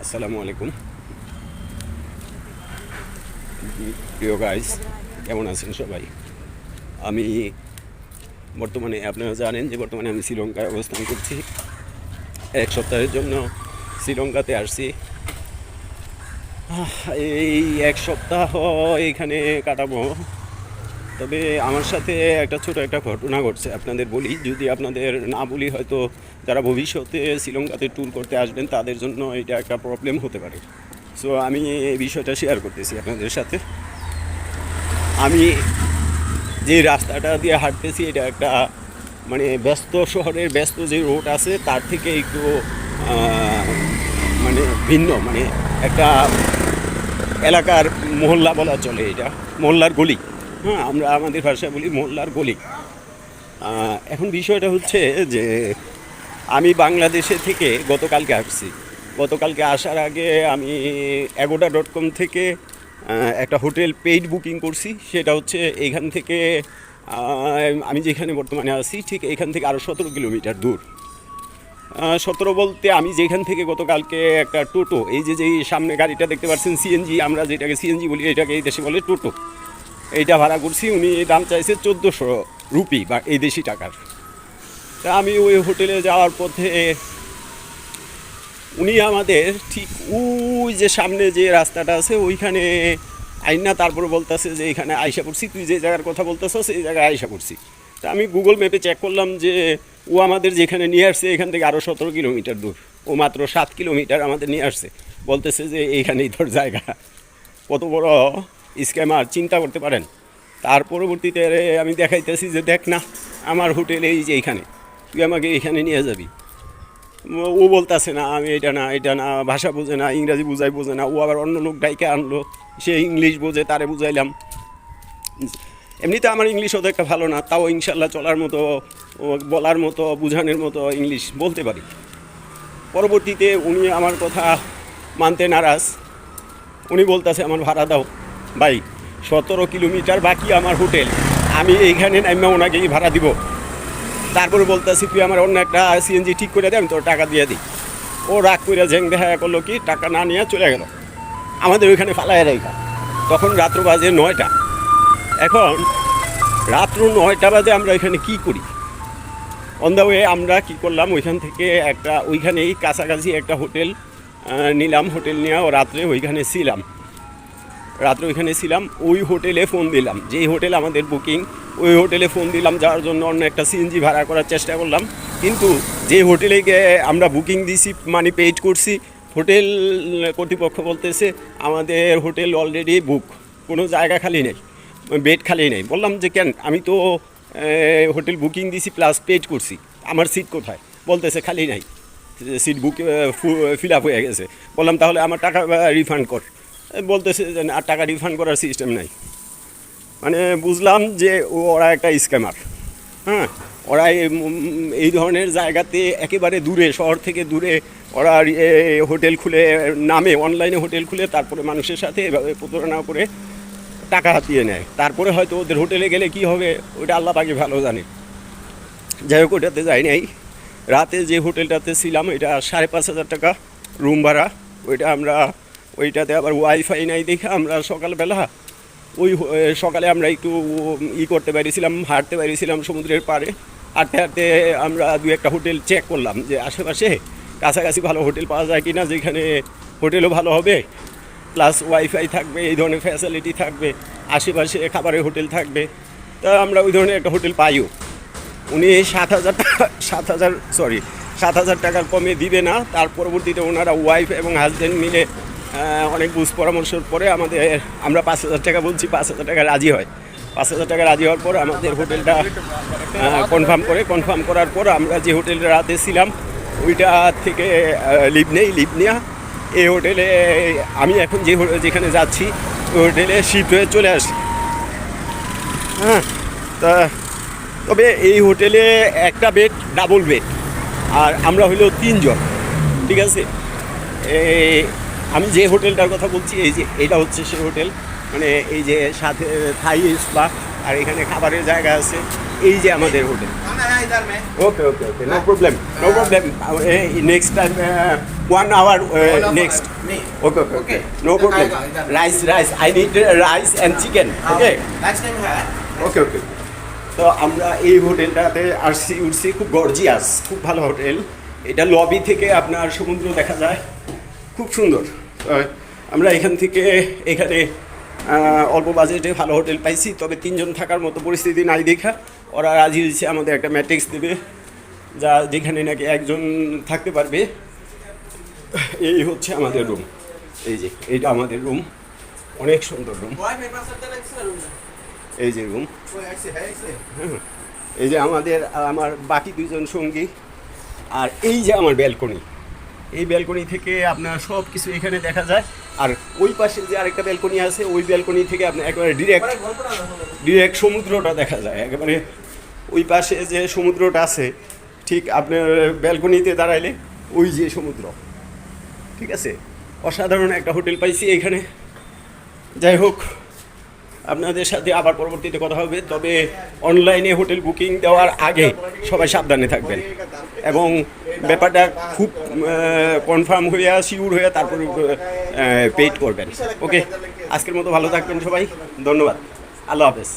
আসসালামু আলাইকুম প্রিয় গাইস, কেমন আছেন সবাই? আমি বর্তমানে আপনারা জানেন যে বর্তমানে আমি শ্রীলঙ্কায় অবস্থান করছি। এক সপ্তাহের জন্য শ্রীলঙ্কাতে আসছি। এই এক সপ্তাহ এখানে কাটাবো। তবে আমার সাথে একটা ঘটনা ঘটছে, আপনাদের বলি। যদি আপনাদের না বলি হয়তো যারা ভবিষ্যতে শ্রীলঙ্কাতে ট্যুর করতে আসবেন তাদের জন্য এটা একটা প্রবলেম হতে পারে। সো আমি এই বিষয়টা শেয়ার করতেছি আপনাদের সাথে। আমি যে রাস্তাটা দিয়ে হাঁটতেছি এটা একটা মানে ব্যস্ত শহরের ব্যস্ত যে রোড আছে তার থেকে একটু মানে ভিন্ন, মানে একটা এলাকার মহল্লা বলা চলে, এটা মহল্লার গলি। হ্যাঁ, আমরা আমাদের ভাষায় বলি মহল্লার গলি। এখন বিষয়টা হচ্ছে যে আমি বাংলাদেশে থেকে গতকালকে আসছি। গতকালকে আসার আগে আমি agoda.com থেকে একটা হোটেল পেইড বুকিং করছি। সেটা হচ্ছে এইখান থেকে আমি যেখানে বর্তমানে আছি ঠিক এইখান থেকে আরও 17 কিলোমিটার দূর। 17 বলতে আমি যেখান থেকে গতকালকে একটা টোটো, এই যে যেই সামনে গাড়িটা দেখতে পাচ্ছেন সিএনজি, আমরা যেটাকে সিএনজি বলি এটাকে এই দেশে বলে টোটো, এইটা ভাড়া করছি। উনি দাম চাইছে 1400 রুপি বা এই দেশি টাকার। তা আমি ওই হোটেলে যাওয়ার পথে উনি আমাদের ঠিক ওই যে সামনে যে রাস্তাটা আছে ওইখানে আইনা তারপরে বলতেছে যে এখানে আইসা পড়ছি, তুই যে জায়গার কথা বলতেছ সেই জায়গায় আইসা পড়ছি। তা আমি গুগল ম্যাপে চেক করলাম যে ও আমাদের যেখানে নিয়ে আসছে এখান থেকে আরও 17 কিলোমিটার দূর। ও মাত্র 7 কিলোমিটার আমাদের নিয়ে আসছে, বলতেছে যে এইখানেই তোর জায়গা। কত বড় স্ক্যামার চিন্তা করতে পারেন। তার পরবর্তীতে আমি দেখাইতেছি যে দেখ না, আমার হোটেল এই যে এইখানে, তুই আমাকে এইখানে নিয়ে যাবি। ও বলতেছে না, আমি এটা না, ভাষা বোঝে না, ইংরাজি বোঝে না। ও আবার অন্য লোক ডাইকে আনলো, সে ইংলিশ বোঝে, তারে বুঝাইলাম। এমনিতে আমার ইংলিশ অত একটা ভালো না, তাও ইনশাল্লাহ চলার মতো, বলার মতো, বোঝানোর মতো ইংলিশ বলতে পারি। পরবর্তীতে উনি আমার কথা মানতে নারাজ। উনি বলতেছে আমার ভাড়া দাও। ভাই, 17 কিলোমিটার বাকি আমার হোটেল, আমি এইখানে নামে ওনাকে ভাড়া দিব। তারপরে বলতেছি তুই আমার অন্য একটা সিএনজি ঠিক করে দে, আমি তোর টাকা দিয়ে দিই। ও রাগ করে ঝেং দেখা করলো কি, টাকা না নিয়ে চলে গেল আমাদের ওইখানে ফালায় রেখা। তখন রাত্র বাজে 9টা। এখন রাত্র 9টা বাজে আমরা এখানে কি করি? অন দ্য ওয়ে আমরা কি করলাম, ওইখান থেকে ওইখানেই কাছাকাছি একটা হোটেল নিলাম। হোটেল নিয়ে রাত্রে ওইখানে ছিলাম। ওই হোটেলে ফোন দিলাম, যেই হোটেল আমাদের বুকিং, ওই হোটেলে ফোন দিলাম যাওয়ার জন্য। অন্য একটা সিএনজি ভাড়া করার চেষ্টা করলাম, কিন্তু যে হোটেলে গিয়ে আমরা বুকিং দিছি, মানে পেইড করছি, হোটেল কর্তৃপক্ষ বলতেছে আমাদের হোটেল অলরেডি বুক, কোনো জায়গা খালি নেই, বেড খালি নেই। বললাম যে কেন, আমি তো হোটেল বুকিং দিছি প্লাস পেইড করছি, আমার সিট কোথায়? বলতেছে খালি নাই, সিট বুক ফিল আপ হয়ে গেছে। বললাম তাহলে আমার টাকা রিফান্ড কর। বলতেছে যে আর টাকা রিফান্ড করার সিস্টেম নাই। মানে বুঝলাম যে ওরা একটা স্ক্যামার। হ্যাঁ, ওরা এই ধরনের জায়গাতে একেবারে দূরে, শহর থেকে দূরে ওরা হোটেল খুলে নামে, অনলাইনে হোটেল খুলে তারপরে মানুষের সাথে এভাবে প্রতারণা করে টাকা হাতিয়ে নেয়। তারপরে হয়তো ওদের হোটেলে গেলে কি হবে ওইটা আল্লাহ পাকে ভালো জানে। যাই হোক, ওটাতে যাই নাই। রাতে যে হোটেলটাতে ছিলাম এটা 5,500 টাকা রুম ভাড়া। ওইটাতে আবার ওয়াইফাই নাই দেখে আমরা সকালে আমরা একটু করতে পারিছিলাম, হাঁটতে পারিছিলাম সমুদ্রের পাড়ে। হাঁটতে আমরা 2-1টা হোটেল চেক করলাম যে আশেপাশে কাছাকাছি ভালো হোটেল পাওয়া যায় কি না, যেখানে হোটেলও ভালো হবে প্লাস ওয়াইফাই থাকবে, এই ধরনের ফ্যাসিলিটি থাকবে, আশেপাশে খাবারের হোটেল থাকবে। তা আমরা ওই ধরনের একটা হোটেল পাইও। উনি 7,000 টাকার কমে দিবে না। তার পরবর্তীতে ওনারা ওয়াইফ এবং হাজব্যান্ড মিলে অনেক বুঝ পরামর্শের পরে আমরা 5,000 টাকা বলছি, 5,000 টাকা রাজি হয়। 5,000 টাকা রাজি হওয়ার পর আমাদের হোটেলটা কনফার্ম করার পর আমরা যে হোটেলে রাতে ছিলাম ওইটা থেকে লিভ নিয়ে এই হোটেলে আমি এখন যেখানে যাচ্ছি ওই হোটেলে শিফট হয়ে চলে আসি। হ্যাঁ, তবে এই হোটেলে একটা বেড ডাবল বেড, আর আমরা হইল 3 জন। ঠিক আছে, আমি যে হোটেলটার কথা বলছি এই যে এটা হচ্ছে সেই হোটেল। মানে এই যে সাথে থাই স্পা আর এখানে খাবারের জায়গা আছে। এই যে আমাদের হোটেল। खाना है इधर में okay okay okay no problem no problem next time 1 hour next नहीं okay okay okay Okay. No problem आएगा इधर। Rice I need rice and chicken okay next time है ওকে ওকে তো আমরা এই হোটেলটাতে আসছি উঠছি, খুব গর্জিয়াস, খুব ভালো হোটেল। এটা লবি থেকে আপনার সমুদ্র দেখা যায়, খুব সুন্দর। আমরা এখান থেকে এখানে অল্প বাজেটে ভালো হোটেল পাইছি, তবে 3 জন থাকার মতো পরিস্থিতি নাই দেখা ওরা রাজি হয়েছে আমাদের একটা ম্যাট্রিক্স দেবে, যা যেখানে নাকি একজন থাকতে পারবে। এই হচ্ছে আমাদের রুম, এই যে এইটা আমাদের রুম, অনেক সুন্দর রুম। बॉय मेरे पास चलता है किसका रूम है এই যে রুম, वो ऐसे है ऐसे এই যে আমার বাকি 2 জন সঙ্গী, আর এই যে আমার ব্যালকনি। এই ব্যালকনি থেকে আপনার সব কিছু এখানে দেখা যায়। আর ওই পাশে যে আরেকটা ব্যালকনি আছে, ওই ব্যালকনি থেকে আপনার একেবারে ডিরেক্ট সমুদ্রটা দেখা যায়। একেবারে ওই পাশে যে সমুদ্রটা আছে, ঠিক আপনার ব্যালকনিতে দাঁড়াইলে ওই যে সমুদ্র। ঠিক আছে, অসাধারণ একটা হোটেল পাইছি এখানে। যাই হোক, আপনাদের সাথে আবার পরবর্তীতে কথা হবে, তবে অনলাইনে হোটেল বুকিং দেওয়ার আগে সবাই সাবধানে থাকবেন এবং ব্যাপারটা খুব কনফার্ম হইয়া শিওর হইয়া তারপরে পেইড করবেন। ওকে, আজকের মতো ভালো থাকবেন সবাই, ধন্যবাদ, আল্লাহ হাফেজ।